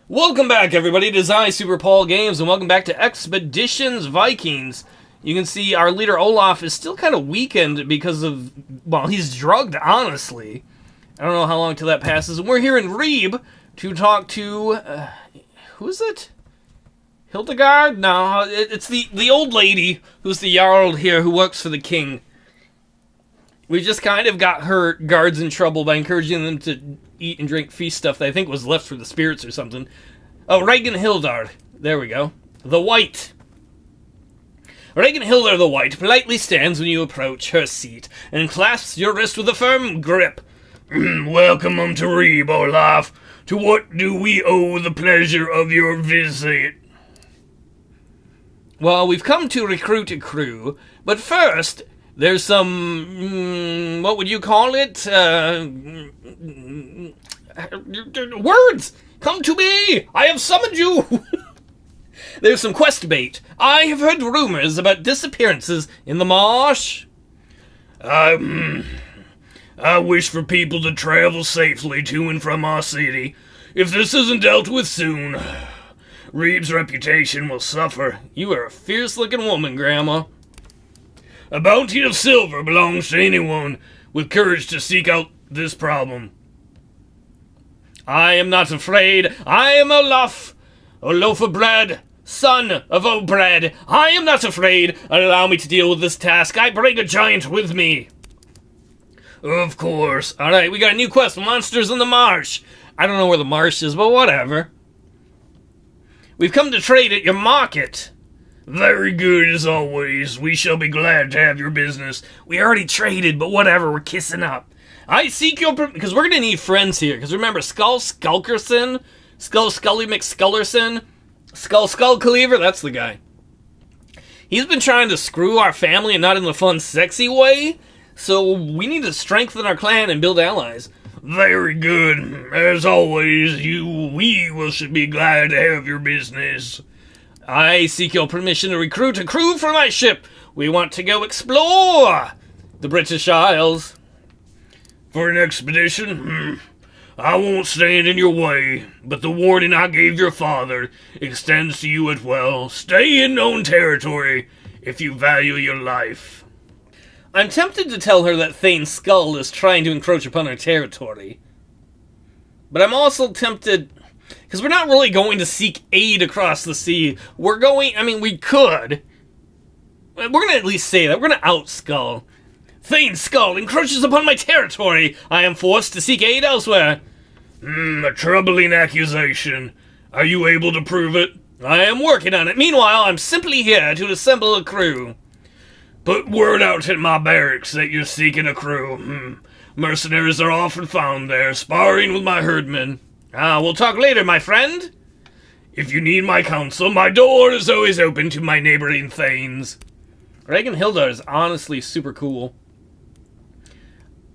Welcome back, everybody. It is I, SuperPaulGames, and welcome back to Expeditions Vikings. You can see our leader, Olaf, is still kind of weakened because of, well, he's drugged, honestly. I don't know how long till that passes. And we're here in Reeb to talk to, who is it? Hildegard? No, it's the old lady who's the Jarl here who works for the king. We just kind of got her guards in trouble by encouraging them to eat and drink feast stuff that I think was left for the spirits or something. Oh, Hildegard. There we go. The White. Hildegard the White politely stands when you approach her seat and clasps your wrist with a firm grip. Welcome to Reeb, Olaf. To what do we owe the pleasure of your visit? Well, we've come to recruit a crew, but first, there's some, what would you call it? Words! Come to me! I have summoned you! There's some quest bait. I have heard rumors about disappearances in the marsh. I wish for people to travel safely to and from our city. If this isn't dealt with soon, Reeb's reputation will suffer. You are a fierce-looking woman, Grandma. A bounty of silver belongs to anyone with courage to seek out this problem. I am not afraid. I am Olaf O'Bread, son of O'Bread. I am not afraid. Allow me to deal with this task. I bring a giant with me. Of course. Alright, we got a new quest, Monsters in the Marsh. I don't know where the marsh is, but whatever. We've come to trade at your market. Very good, as always. We shall be glad to have your business. We already traded, but whatever, we're kissing up. I seek your... because we're gonna need friends here. Because remember, Skulkerson? Scully McSkullerson? Skull Cleaver? That's the guy. He's been trying to screw our family and not in the fun, sexy way. So we need to strengthen our clan and build allies. Very good. As always, we should be glad to have your business. I seek your permission to recruit a crew for my ship. We want to go explore the British Isles. For an expedition? I won't stand in your way, but the warning I gave your father extends to you as well. Stay in known territory if you value your life. I'm tempted to tell her that Thane Skull is trying to encroach upon her territory. But I'm also tempted... because we're not really going to seek aid across the sea. We're going... I mean, we could. We're going to at least say that. We're going to out-Skull. Thane Skull encroaches upon my territory. I am forced to seek aid elsewhere. A troubling accusation. Are you able to prove it? I am working on it. Meanwhile, I'm simply here to assemble a crew. Put word out at my barracks that you're seeking a crew. Mercenaries are often found there, sparring with my herdmen. We'll talk later, my friend. If you need my counsel, my door is always open to my neighboring thanes. Hildegard is honestly super cool.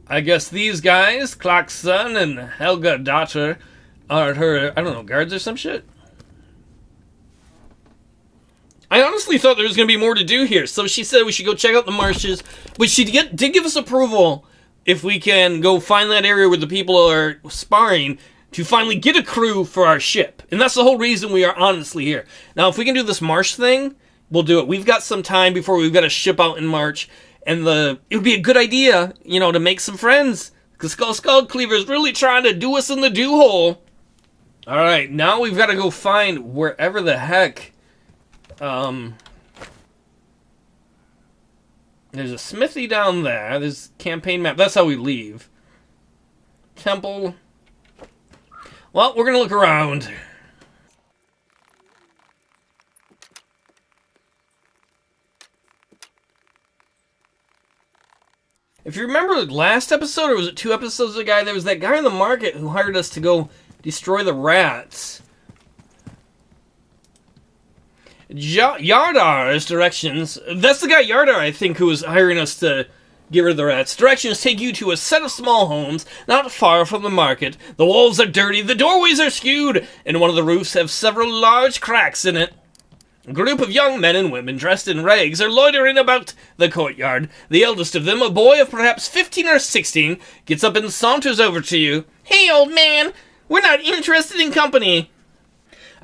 I guess these guys, Clarkson and Helga Daughter, are her, I don't know, guards or some shit? I honestly thought there was going to be more to do here, so she said we should go check out the marshes, but she did give us approval if we can go find that area where the people are sparring to finally get a crew for our ship. And that's the whole reason we are honestly here. Now, if we can do this marsh thing, we'll do it. We've got some time before we've got to ship out in March. And it would be a good idea, you know, to make some friends. Because Skull Cleaver is really trying to do us in the do-hole. Alright, now we've got to go find wherever the heck. There's a smithy down there. There's campaign map. That's how we leave. Temple. Well, we're going to look around. If you remember the last episode, or was it 2 episodes ago, there was that guy in the market who hired us to go destroy the rats. Yardar's directions... that's the guy Yardar, I think, who was hiring us to get rid of the rats. Directions take you to a set of small homes not far from the market. The walls are dirty, the doorways are skewed, and one of the roofs have several large cracks in it. A group of young men and women dressed in rags are loitering about the courtyard. The eldest of them, a boy of perhaps 15 or 16, gets up and saunters over to you. Hey, old man! We're not interested in company.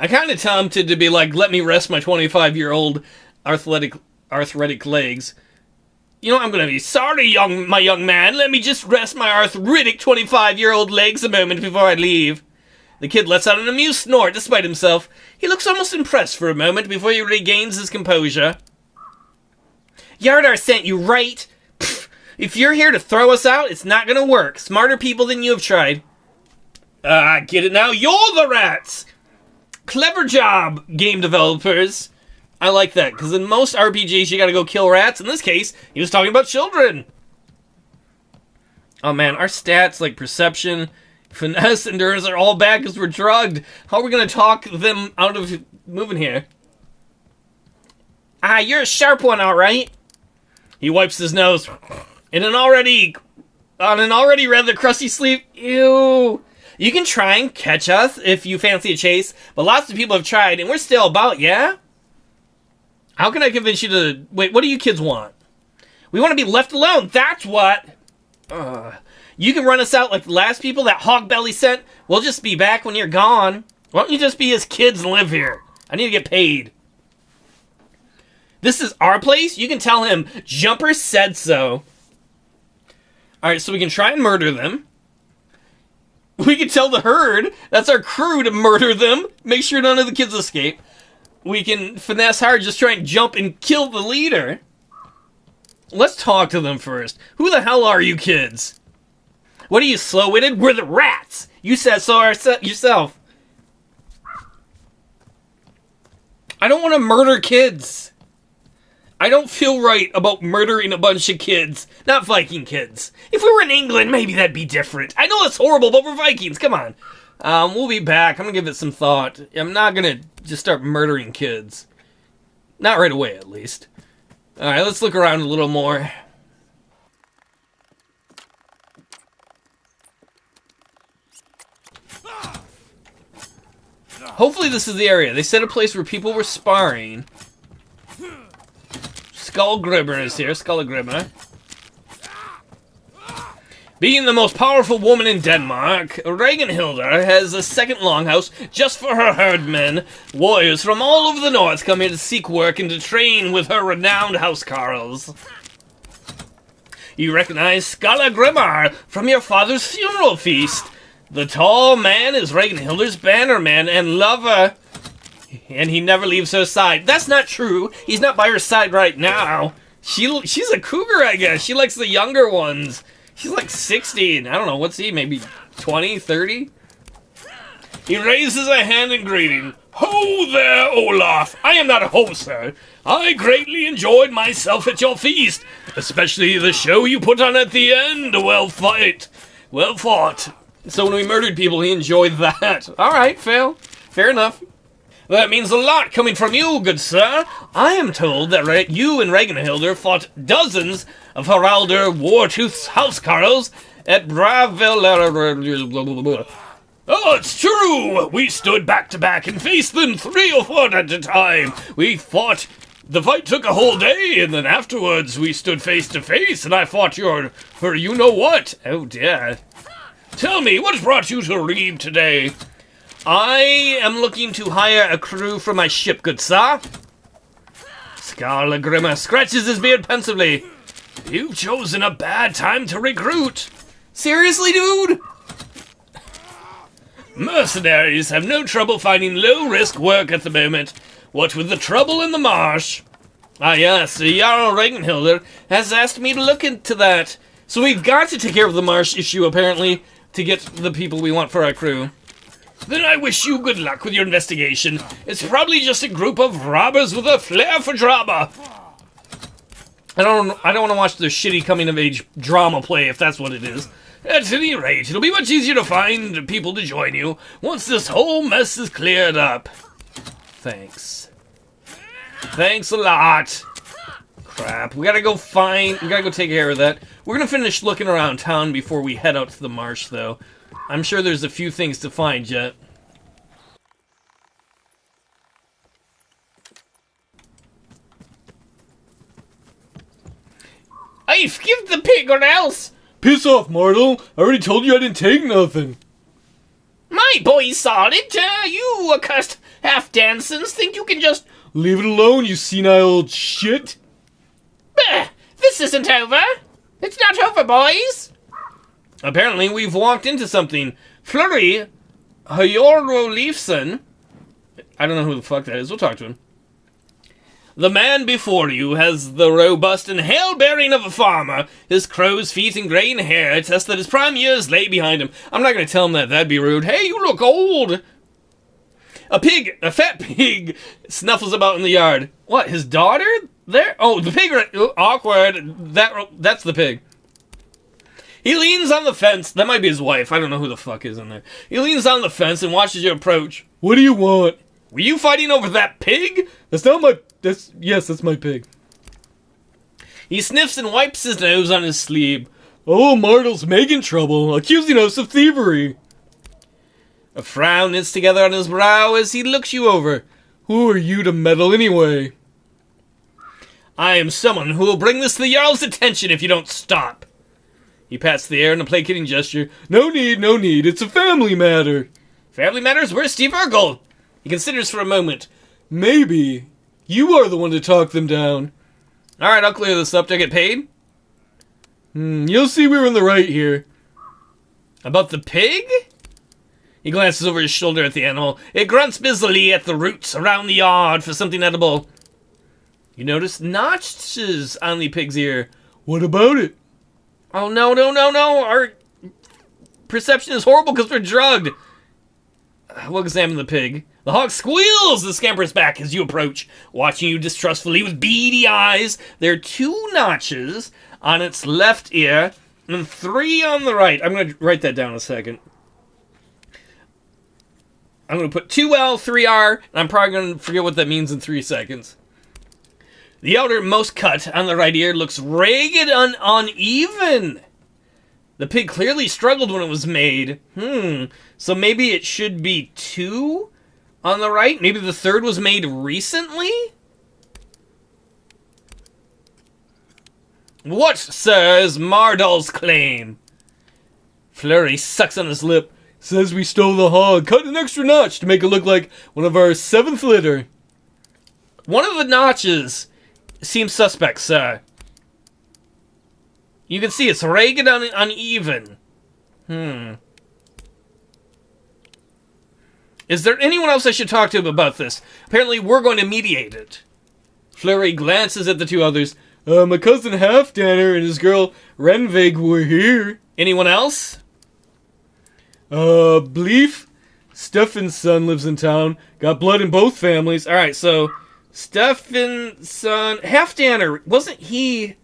I kind of tempted to be like, let me rest my 25-year-old arthritic legs. You know, I'm going to be sorry, my young man. Let me just rest my arthritic 25-year-old legs a moment before I leave. The kid lets out an amused snort despite himself. He looks almost impressed for a moment before he regains his composure. Yardar sent you, right? Pfft, if you're here to throw us out, it's not going to work. Smarter people than you have tried. I get it now. You're the rats! Clever job, game developers. I like that, because in most RPGs you gotta go kill rats. In this case, he was talking about children. Oh man, our stats like perception, finesse, endurance are all bad because we're drugged. How are we gonna talk them out of moving here? Ah, you're a sharp one, alright. He wipes his nose. On an already rather crusty sleeve. Ew. You can try and catch us if you fancy a chase, but lots of people have tried, and we're still about, yeah? How can I convince you to... Wait, what do you kids want? We want to be left alone, that's what! You can run us out like the last people that Hogbelly sent. We'll just be back when you're gone. Why don't you just be his kids and live here? I need to get paid. This is our place? You can tell him, Jumper said so. Alright, so we can try and murder them. We can tell the herd, that's our crew, to murder them. Make sure none of the kids escape. We can finesse hard, just try and jump and kill the leader. Let's talk to them first. Who the hell are you kids? What are you, slow-witted? We're the rats! You said so yourself. I don't want to murder kids. I don't feel right about murdering a bunch of kids. Not Viking kids. If we were in England, maybe that'd be different. I know it's horrible, but we're Vikings. Come on. We'll be back. I'm gonna give it some thought. I'm not gonna just start murdering kids. Not right away, at least. Alright, let's look around a little more. Hopefully this is the area. They said a place where people were sparring. Skullgrimmer is here. Skullgrimmer. Being the most powerful woman in Denmark, Ragnhilda has a second longhouse just for her herdmen. Warriors from all over the north come here to seek work and to train with her renowned housecarls. You recognize Skullgrimmer from your father's funeral feast. The tall man is Ragnhilda's bannerman and lover. And he never leaves her side. That's not true. He's not by her side right now. She's a cougar, I guess. She likes the younger ones. She's like 16. I don't know. What's he? Maybe 20, 30? He raises a hand in greeting. Ho there, Olaf. I am not a ho, sir. I greatly enjoyed myself at your feast. Especially the show you put on at the end. Well fought. Well fought. So when we murdered people, he enjoyed that. Alright, fair enough. That means a lot coming from you, good sir. I am told that you and Ragnhilda fought dozens of Haraldur Wartooth's housecarls at Bravil. Oh, it's true! We stood back to back and faced them 3 or 4 at a time. We fought. The fight took a whole day, and then afterwards we stood face to face, and I fought for you know what. Oh dear. Tell me, what brought you to Reed today? I am looking to hire a crew for my ship, good sir. Skullgrimmer scratches his beard pensively. You've chosen a bad time to recruit. Seriously, dude? Mercenaries have no trouble finding low-risk work at the moment. What with the trouble in the marsh? Ah yes, Jarl Ragnhilda has asked me to look into that. So we've got to take care of the marsh issue, apparently, to get the people we want for our crew. Then I wish you good luck with your investigation. It's probably just a group of robbers with a flair for drama. I don't want to watch the shitty coming-of-age drama play, if that's what it is. At any rate, it'll be much easier to find people to join you once this whole mess is cleared up. Thanks. Thanks a lot. Crap, we gotta go take care of that. We're gonna finish looking around town before we head out to the marsh, though. I'm sure there's a few things to find yet. I've give the pig or else! Piss off, mortal. I already told you I didn't take nothing. My boy Solid, you accursed half-dancers think you can just... Leave it alone, you senile old shit. Bah! This isn't over. It's not over, boys. Apparently, we've walked into something. Flurry Hjorolifson. I don't know who the fuck that is. We'll talk to him. The man before you has the robust and hail-bearing of a farmer. His crow's feet and graying hair attest that his prime years lay behind him. I'm not going to tell him that. That'd be rude. Hey, you look old. A fat pig, snuffles about in the yard. What, his daughter? There? Oh, the pig. Awkward. That's the pig. He leans on the fence. That might be his wife. I don't know who the fuck is in there. He leans on the fence and watches you approach. What do you want? Were you fighting over that pig? That's not my... That's my pig. He sniffs and wipes his nose on his sleeve. Oh, Martel's making trouble, accusing us of thievery. A frown knits together on his brow as he looks you over. Who are you to meddle anyway? I am someone who will bring this to the Jarl's attention if you don't stop. He pats the air in a placating gesture. No need, it's a family matter. Family matters? Where's Steve Urkel? He considers for a moment. Maybe. You are the one to talk them down. Alright, I'll clear this up. Do I get paid? You'll see we're in the right here. About the pig? He glances over his shoulder at the animal. It grunts busily at the roots around the yard for something edible. You notice notches on the pig's ear. What about it? Oh, no. Our perception is horrible because we're drugged. We'll examine the pig. The hog squeals and scampers back as you approach, watching you distrustfully with beady eyes. There are 2 notches on its left ear and 3 on the right. I'm going to write that down a second. I'm going to put 2L, 3R, and I'm probably going to forget what that means in 3 seconds. The outermost cut on the right ear looks ragged and uneven. The pig clearly struggled when it was made. So maybe it should be 2 on the right? Maybe the 3rd was made recently? What, sir, is Mardal's claim? Flurry sucks on his lip. Says we stole the hog. Cut an extra notch to make it look like one of our 7th litter. One of the notches seems suspect, sir. You can see it's ragged and uneven. Is there anyone else I should talk to about this? Apparently we're going to mediate it. Flurry glances at the 2 others. My cousin Halfdanner and his girl Renvig were here. Anyone else? Bleef. Stefan's son lives in town. Got blood in both families. Alright, so Stefan's son... Halfdanner, wasn't he...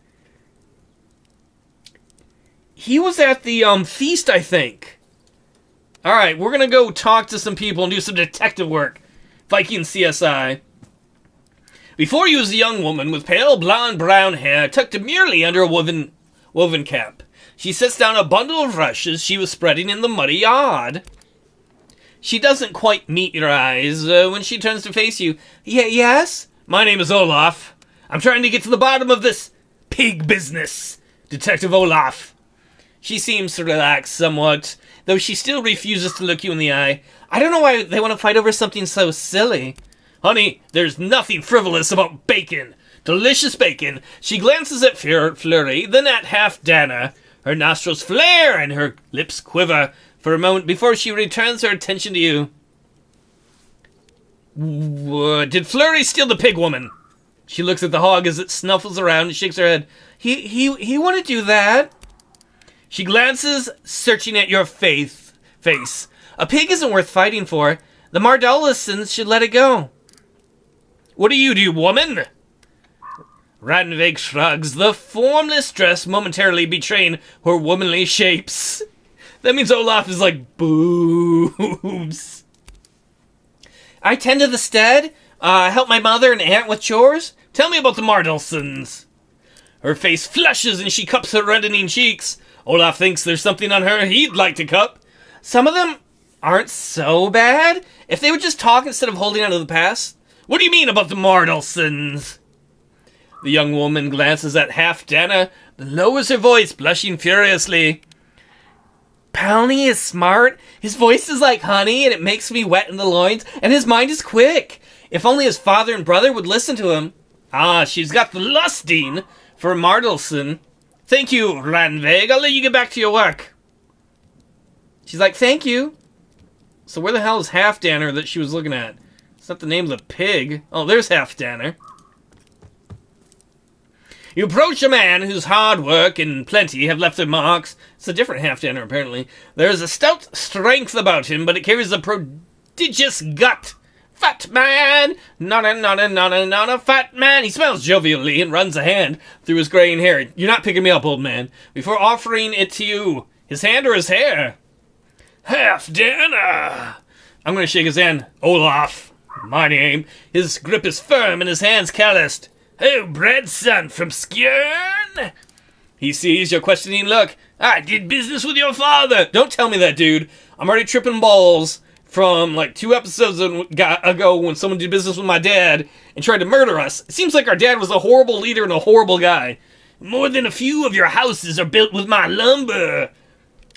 He was at the feast, I think. Alright, we're gonna go talk to some people and do some detective work. Viking CSI. Before you is a young woman with pale blonde brown hair tucked demurely under a woven cap. She sets down a bundle of rushes she was spreading in the muddy yard. She doesn't quite meet your eyes when she turns to face you. Yes? My name is Olaf. I'm trying to get to the bottom of this pig business. Detective Olaf. She seems to relax somewhat, though she still refuses to look you in the eye. I don't know why they want to fight over something so silly. Honey, there's nothing frivolous about bacon. Delicious bacon. She glances at Flurry, then at Halfdanner. Her nostrils flare and her lips quiver for a moment before she returns her attention to you. Did Flurry steal the pig woman? She looks at the hog as it snuffles around and shakes her head. He wouldn't do that. She glances, searching at your face. A pig isn't worth fighting for. The Mardalasons should let it go. What do you do, woman? Ranvig shrugs, the formless dress momentarily betraying her womanly shapes. That means Olaf is like, boobs. I tend to the stead, help my mother and aunt with chores. Tell me about the Mardalasons. Her face flushes and she cups her reddening cheeks. Olaf thinks there's something on her he'd like to cup. Some of them aren't so bad. If they would just talk instead of holding on to the past. What do you mean about the Mardalasons? The young woman glances at Halfdanner, then lowers her voice, blushing furiously. Palny is smart, his voice is like honey, and it makes me wet in the loins, and his mind is quick. If only his father and brother would listen to him. Ah, she's got the lusting for Mardelson. Thank you, Ranveig. I'll let you get back to your work. She's like, thank you. So where the hell is Halfdanner that she was looking at? It's not the name of the pig. Oh, there's Halfdanner. You approach a man whose hard work and plenty have left their marks. It's a different Halfdanner, apparently. There is a stout strength about him, but it carries a prodigious gut. Fat man! Not a fat man! He smiles jovially and runs a hand through his graying hair. You're not picking me up, old man. Before offering it to you, his hand or his hair? Halfdanner! I'm gonna shake his hand. Olaf, my name. His grip is firm and his hand's calloused. O'Bread, son, from Skjern? He sees your questioning look. I did business with your father. Don't tell me that, dude. I'm already tripping balls from like 2 episodes ago when someone did business with my dad and tried to murder us. It seems like our dad was a horrible leader and a horrible guy. More than a few of your houses are built with my lumber.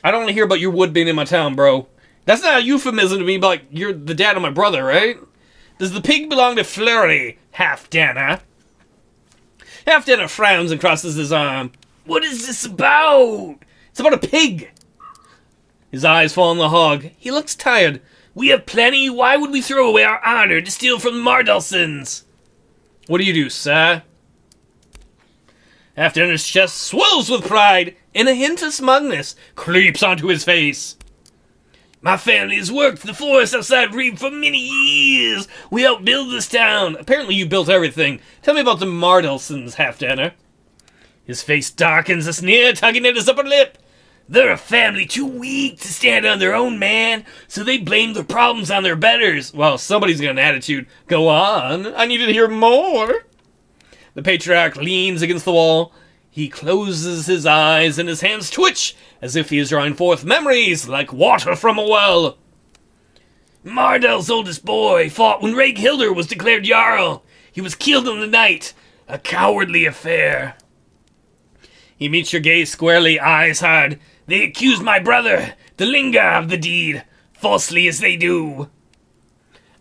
I don't want to hear about your wood being in my town, bro. That's not a euphemism to me, but like, you're the dad of my brother, right? Does the pig belong to Flurry, Halfdanner? Halfdanner frowns and crosses his arm. What is this about? It's about a pig. His eyes fall on the hog. He looks tired. We have plenty. Why would we throw away our honor to steal from the Mardelsons? What do you do, sir? Halfdanner's chest swells with pride, and a hint of smugness creeps onto his face. My family has worked the forest outside Reed for many years. We helped build this town. Apparently you built everything. Tell me about the Mardelsons, Halfdanner. His face darkens, a sneer tugging at his upper lip. They're a family too weak to stand on their own, man, so they blame their problems on their betters. Well, somebody's got an attitude. Go on. I need to hear more. The patriarch leans against the wall. He closes his eyes and his hands twitch as if he is drawing forth memories like water from a well. Mardel's oldest boy fought when Raghildr was declared Jarl. He was killed in the night. A cowardly affair. He meets your gaze squarely, eyes hard. They accuse my brother, the Linga, of the deed, falsely as they do.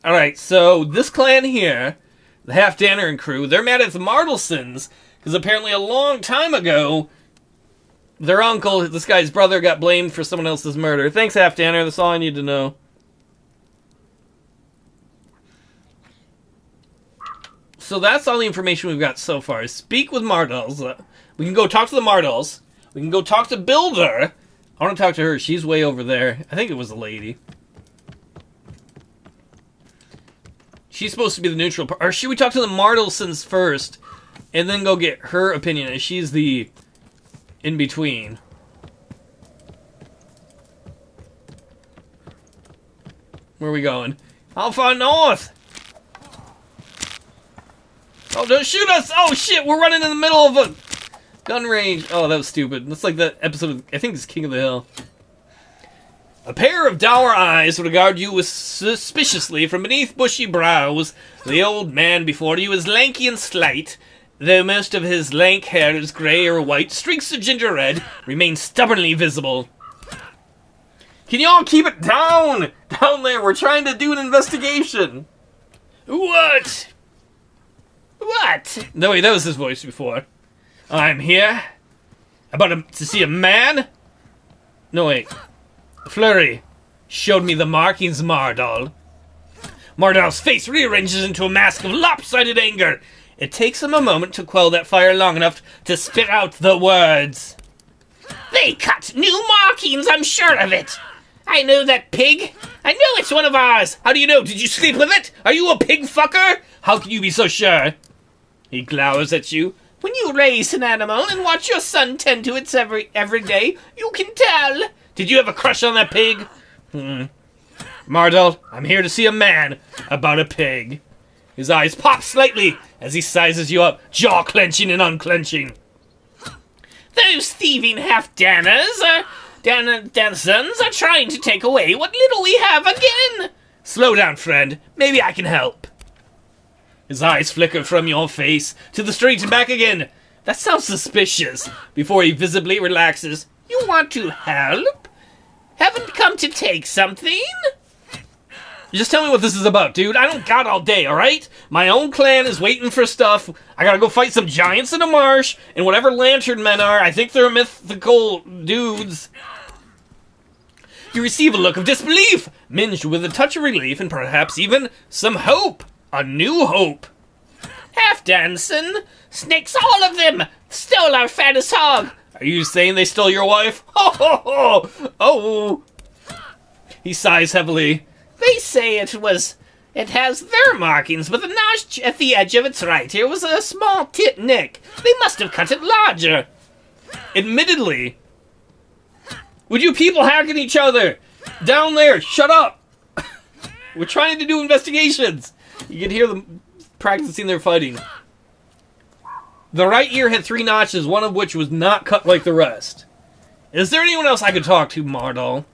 Alright, so this clan here, the Halfdanner and crew, they're mad at the Mardelsons, because apparently a long time ago, their uncle, this guy's brother, got blamed for someone else's murder. Thanks, Halfdanner, that's all I need to know. So that's all the information we've got so far. Speak with Mardels. We can go talk to the Mardels. We can go talk to Builder. I want to talk to her. She's way over there. I think it was a lady. She's supposed to be the neutral part. Or should we talk to the Mardelsons first and then go get her opinion? And she's the in-between. Where are we going? How far north? Oh, don't shoot us! Oh shit, we're running in the middle of a gun range. Oh, that was stupid. That's like that episode of, I think it's King of the Hill. A pair of dour eyes regard you with suspiciously from beneath bushy brows. The old man before you is lanky and slight, though most of his lank hair is grey or white. Streaks of ginger red remain stubbornly visible. Can y'all keep it down? Down there, we're trying to do an investigation. What? What? No, wait, that was his voice before. I'm here. About to see a man? No, wait. Flurry showed me the markings, Mardal. Mardal's face rearranges into a mask of lopsided anger. It takes him a moment to quell that fire long enough to spit out the words. They cut new markings, I'm sure of it. I know that pig. I know it's one of ours. How do you know? Did you sleep with it? Are you a pig fucker? How can you be so sure? He glowers at you. When you raise an animal and watch your son tend to it every day, you can tell. Did you have a crush on that pig? Mardal, I'm here to see a man about a pig. His eyes pop slightly as he sizes you up, jaw clenching and unclenching. Those thieving Halfdanners are trying to take away what little we have again. Slow down, friend. Maybe I can help. His eyes flicker from your face to the street and back again. That sounds suspicious. Before he visibly relaxes. You want to help? Haven't come to take something? Just tell me what this is about, dude. I don't got all day, alright? My own clan is waiting for stuff. I gotta go fight some giants in a marsh, and whatever lantern men are, I think they're mythical dudes. You receive a look of disbelief, minged with a touch of relief, and perhaps even some hope. A new hope. Half-dancing. Snakes, all of them! Stole our fattest hog! Are you saying they stole your wife? Ho ho ho! Oh! He sighs heavily. They say it has their markings, but the notch at the edge of its right here was a small tit nick. They must have cut it larger. Admittedly. Would you people hacking each other? Down there, shut up! We're trying to do investigations. You can hear them practicing their fighting. The right ear had 3 notches, one of which was not cut like the rest. Is there anyone else I could talk to, Mardal?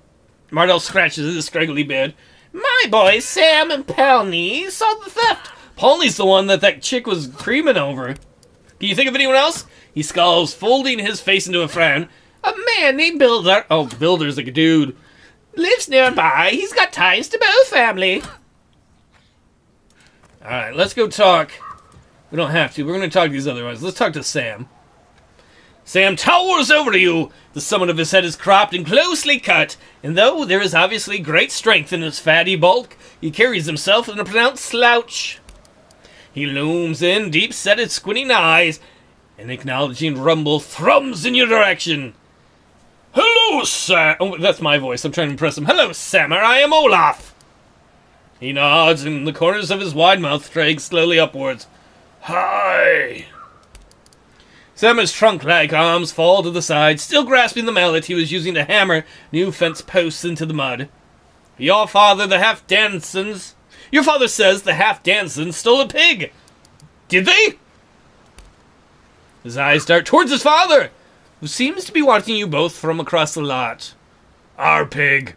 Mardal scratches his scraggly beard. My boys, Sam and Palney, saw the theft. Palney's the one that chick was creaming over. Can you think of anyone else? He scowls, folding his face into a frown. A man named Builder. Oh, Builder's like a dude. Lives nearby. He's got ties to both family. Alright, let's go talk. We don't have to. We're going to talk to these other ones. Let's talk to Sam. Sam towers over to you. The summit of his head is cropped and closely cut, and though there is obviously great strength in his fatty bulk, he carries himself in a pronounced slouch. He looms in, deep-setted, squinting eyes, and acknowledging rumble thrums in your direction. Hello, Sam. Oh, that's my voice. I'm trying to impress him. Hello, Sammer. I am Olaf. He nods, and the corners of his wide mouth drag slowly upwards. Hi. Sammer's trunk-like arms fall to the side, still grasping the mallet he was using to hammer new fence posts into the mud. Your father, the half-dancins... Your father says the half-dancins stole a pig. Did they? His eyes dart towards his father, who seems to be watching you both from across the lot. Our pig.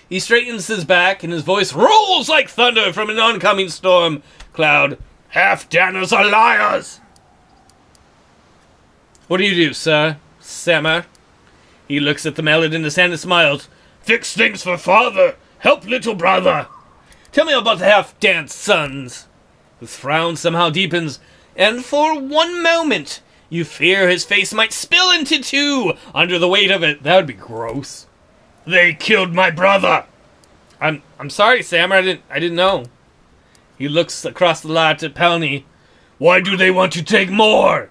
He straightens his back, and his voice rolls like thunder from an oncoming storm cloud. Half-danners are liars! What do you do, sir? Sammer. He looks at the mallet in his hand and smiles. Fix things for father. Help little brother. Tell me about the half-dance sons. His frown somehow deepens, and for one moment, you fear his face might spill into 2 under the weight of it. That would be gross. They killed my brother. I'm sorry, Sammer. I didn't know. He looks across the lot at Palney. Why do they want to take more?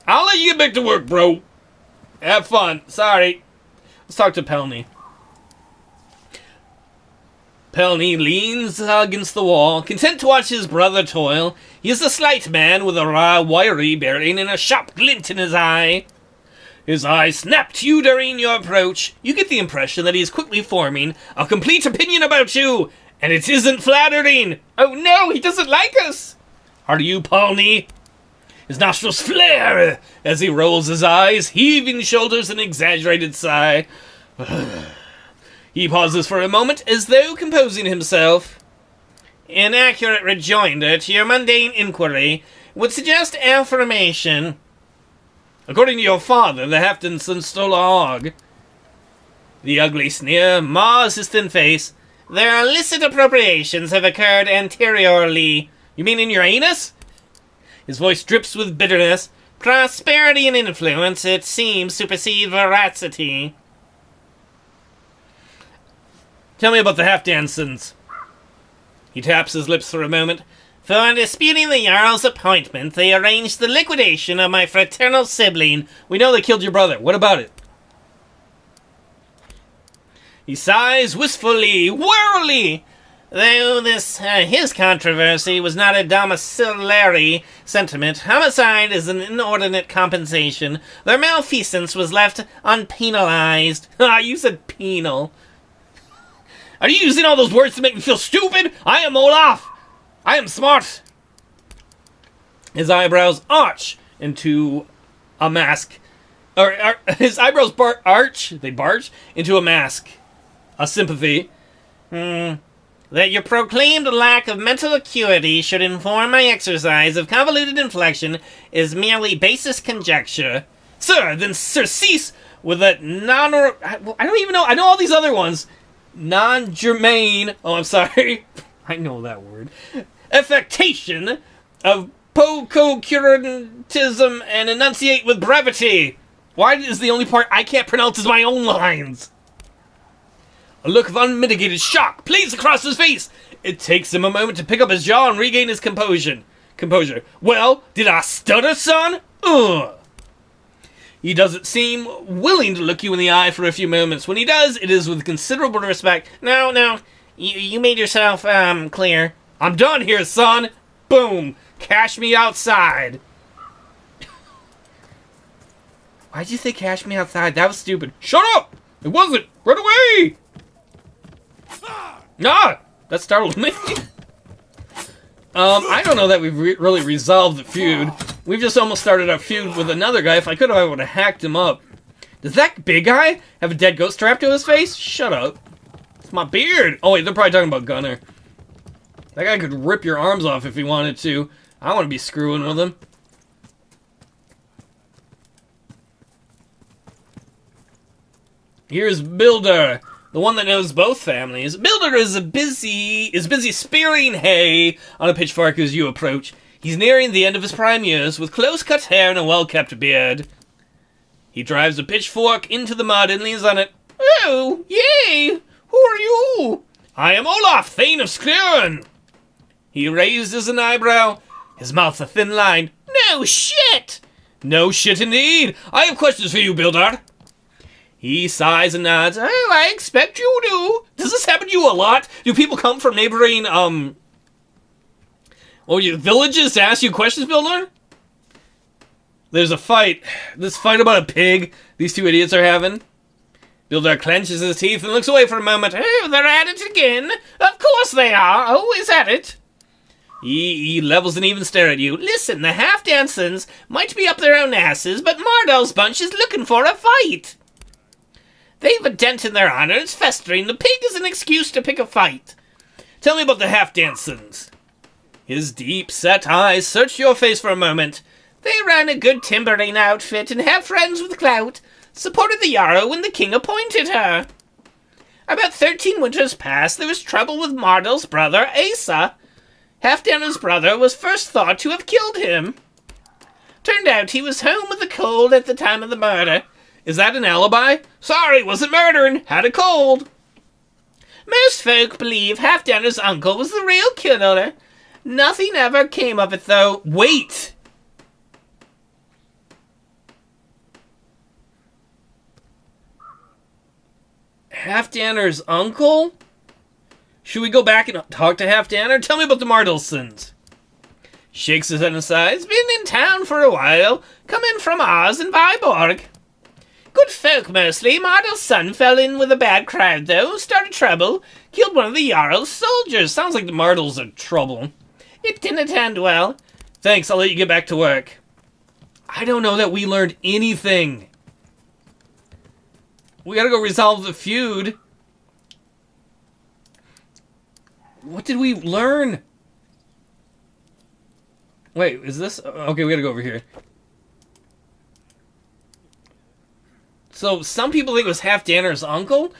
I'll let you get back to work, bro. Have fun. Sorry. Let's talk to Palney. Palney leans against the wall, content to watch his brother toil. He is a slight man with a raw, wiry bearing and a sharp glint in his eye. His eyes snap to you during your approach. You get the impression that he is quickly forming a complete opinion about you, and it isn't flattering. Oh no, he doesn't like us. Are you, Palney? His nostrils flare as he rolls his eyes, heaving shoulders and exaggerated sigh. He pauses for a moment, as though composing himself. An accurate rejoinder to your mundane inquiry would suggest affirmation. According to your father, the Halfdanson stole a hog. The ugly sneer mars his thin face. Their illicit appropriations have occurred anteriorly. You mean in your anus? His voice drips with bitterness. Prosperity and influence, it seems, supersede veracity. Tell me about the Halfdansons. He taps his lips for a moment. For disputing the Jarl's appointment, they arranged the liquidation of my fraternal sibling. We know they killed your brother. What about it? He sighs wistfully, wearily. Though this, his controversy was not a domiciliary sentiment, homicide is an inordinate compensation. Their malfeasance was left unpenalized. Ah, you said penal. Are you using all those words to make me feel stupid? I am Olaf. I am smart. His eyebrows arch into a mask. His eyebrows arch, they barge, into a mask. A sympathy. That your proclaimed lack of mental acuity should inform my exercise of convoluted inflection is merely basest conjecture. Sir, then surcease with that I don't even know. I know all these other ones. Non-germane. Oh, I'm sorry. I know that word. Affectation of pococurantism and enunciate with brevity. Why is the only part I can't pronounce is my own lines? A look of unmitigated shock plays across his face. It takes him a moment to pick up his jaw and regain his composure. Well, did I stutter, son? Ugh. He doesn't seem willing to look you in the eye for a few moments. When he does, it is with considerable respect. No, you made yourself, clear. I'm done here, son. Boom. Cash me outside. Why'd you say cash me outside? That was stupid. Shut up! It wasn't. Run away! Ah! That startled me. I don't know that we've really resolved the feud. We've just almost started a feud with another guy. If I could have, I would have hacked him up. Does that big guy have a dead ghost strapped to his face? Shut up. It's my beard. Oh, wait, they're probably talking about Gunner. That guy could rip your arms off if he wanted to. I want to be screwing with him. Here's Builder, the one that knows both families. Builder is busy spearing hay on a pitchfork as you approach. He's nearing the end of his prime years, with close-cut hair and a well-kept beard. He drives a pitchfork into the mud and leans on it. Oh, yay! Who are you? I am Olaf, Thane of Skjern. He raises an eyebrow, his mouth a thin line. No shit! No shit indeed. I have questions for you, Builder. He sighs and nods. Oh, I expect you do. Does this happen to you a lot? Do people come from neighboring, villages to ask you questions, Builder? There's a fight. This fight about a pig these two idiots are having. Builder clenches his teeth and looks away for a moment. Oh, they're at it again. Of course they are. Always at it. He levels an even stare at you. Listen, the half-dancins might be up their own asses, but Mardal's bunch is looking for a fight. They've a dent in their honors, festering. The pig is an excuse to pick a fight. Tell me about the half-dancins. His deep-set eyes search your face for a moment. They ran a good timbering outfit and have friends with clout. Supported the Jarl when the king appointed her. About 13 winters past, there was trouble with Mardal's brother, Asa. Halfdan's brother was first thought to have killed him. Turned out he was home with a cold at the time of the murder. Is that an alibi? Sorry, wasn't murdering. Had a cold. Most folk believe Halfdan's uncle was the real killer. Nothing ever came of it, though. Wait! Halfdan's uncle? Should we go back and talk to Halfdan? Tell me about the Mardalsons. Shakes his head and sighs. Been in town for a while. Come in from Oz and Viborg. Good folk, mostly. Mardal's son fell in with a bad crowd, though. Started trouble. Killed one of the Jarl's soldiers. Sounds like the Mardals are trouble. It didn't end well. Thanks, I'll let you get back to work. I don't know that we learned anything. We gotta go resolve the feud. What did we learn? Wait, is this... Okay, we gotta go over here. So, some people think it was Halfdan's uncle?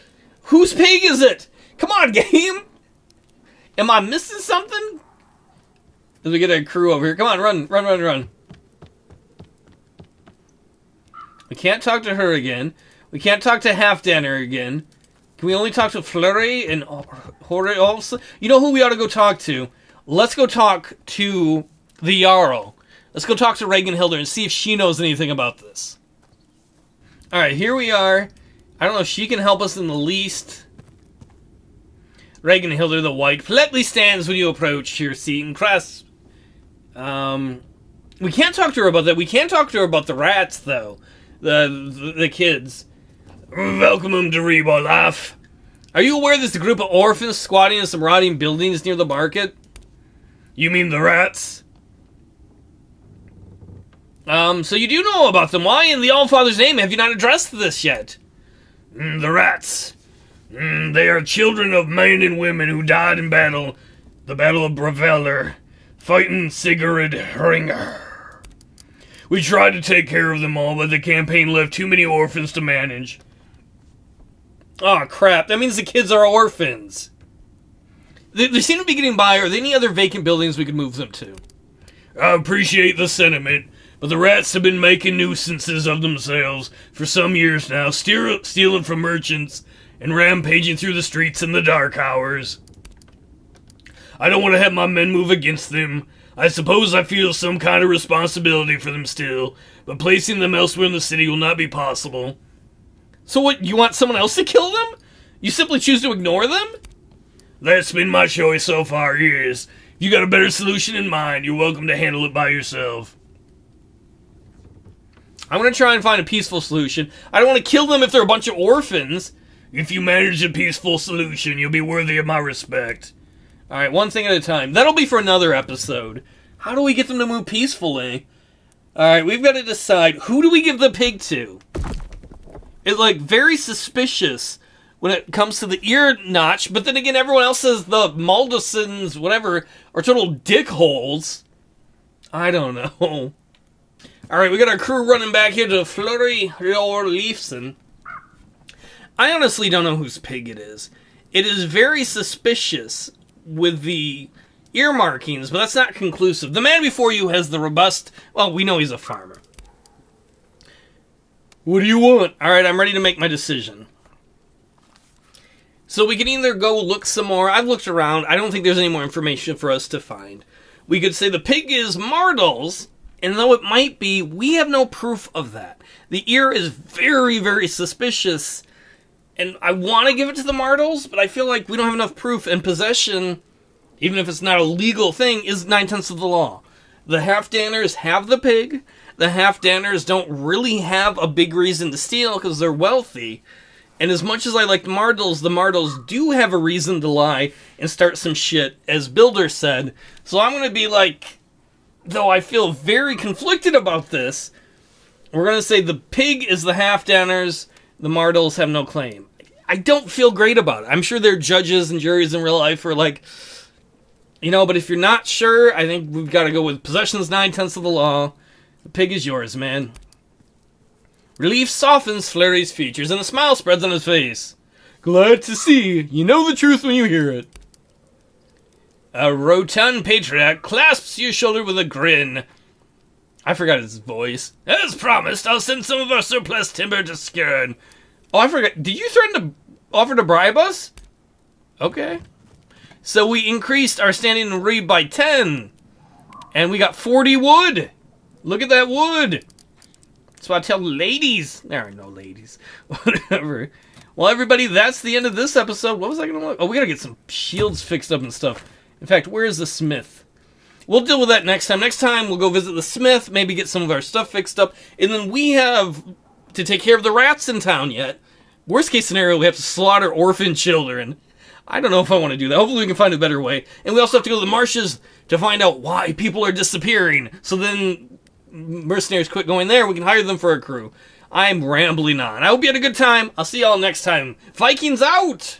Whose pig is it? Come on, game! Am I missing something? As we get a crew over here. Come on, run. We can't talk to her again. We can't talk to Halfdan again. Can we only talk to Flurry and Hore also? You know who we ought to go talk to? Let's go talk to the Jarl. Let's go talk to Reginhilder and see if she knows anything about this. Alright, here we are. I don't know if she can help us in the least. Reginhilder the White politely stands when you approach your seat and crests. We can't talk to her about that. We can't talk to her about the rats, though. The kids. Welcome to Reeb, Olaf. Are you aware there's a group of orphans squatting in some rotting buildings near the market? You mean the rats? So you do know about them. Why in the Allfather's name have you not addressed this yet? The rats. They are children of men and women who died in battle. The Battle of Braveller, fighting Sigurd Hringer. We tried to take care of them all, but the campaign left too many orphans to manage. Oh, crap. That means the kids are orphans. They seem to be getting by. Are there any other vacant buildings we could move them to? I appreciate the sentiment, but the rats have been making nuisances of themselves for some years now, stealing from merchants and rampaging through the streets in the dark hours. I don't want to have my men move against them. I suppose I feel some kind of responsibility for them still, but placing them elsewhere in the city will not be possible. So what, you want someone else to kill them? You simply choose to ignore them? That's been my choice so far, yes. If you got a better solution in mind, you're welcome to handle it by yourself. I'm going to try and find a peaceful solution. I don't want to kill them if they're a bunch of orphans. If you manage a peaceful solution, you'll be worthy of my respect. Alright, one thing at a time. That'll be for another episode. How do we get them to move peacefully? Alright, we've got to decide, who do we give the pig to? It's, like, very suspicious when it comes to the ear notch, but then again, everyone else says the Maldusons, whatever, are total dickholes. I don't know. Alright, we got our crew running back here to Flurry Leafson. I honestly don't know whose pig it is. It is very suspicious with the ear markings, but that's not conclusive. The man before you has the robust... Well, we know he's a farmer. What do you want? Alright, I'm ready to make my decision. So we can either go look some more. I've looked around. I don't think there's any more information for us to find. We could say the pig is Mardal's, and though it might be, we have no proof of that. The ear is very, very suspicious, and I want to give it to the Mardals, but I feel like we don't have enough proof, and possession, even if it's not a legal thing, is 9/10 of the law. The Halfdaners have the pig. The Halfdaners don't really have a big reason to steal because they're wealthy. And as much as I like the Mardals do have a reason to lie and start some shit, as Builder said. So I'm going to be like, though I feel very conflicted about this, we're going to say the pig is the Halfdaners, the Mardals have no claim. I don't feel great about it. I'm sure there are judges and juries in real life who are like, you know, but if you're not sure, I think we've got to go with possession's 9/10 of the law. The pig is yours, man. Relief softens Flurry's features, and a smile spreads on his face. Glad to see. You know the truth when you hear it. A rotund patriarch clasps your shoulder with a grin. I forgot his voice. As promised, I'll send some of our surplus timber to Skirn. Oh, I forgot. Did you threaten to offer to bribe us? Okay. So we increased our standing in Reed by 10. And we got 40 wood. Look at that wood. That's what I tell ladies. There are no ladies. Whatever. Well, everybody, that's the end of this episode. What was I going to look? Oh, we got to get some shields fixed up and stuff. In fact, where is the smith? We'll deal with that next time. Next time, we'll go visit the smith, maybe get some of our stuff fixed up. And then we have to take care of the rats in town yet. Worst case scenario, we have to slaughter orphan children. I don't know if I want to do that. Hopefully we can find a better way. And we also have to go to the marshes to find out why people are disappearing. So then mercenaries quit going there. We can hire them for a crew. I'm rambling on. I hope you had a good time. I'll see y'all next time. Vikings out!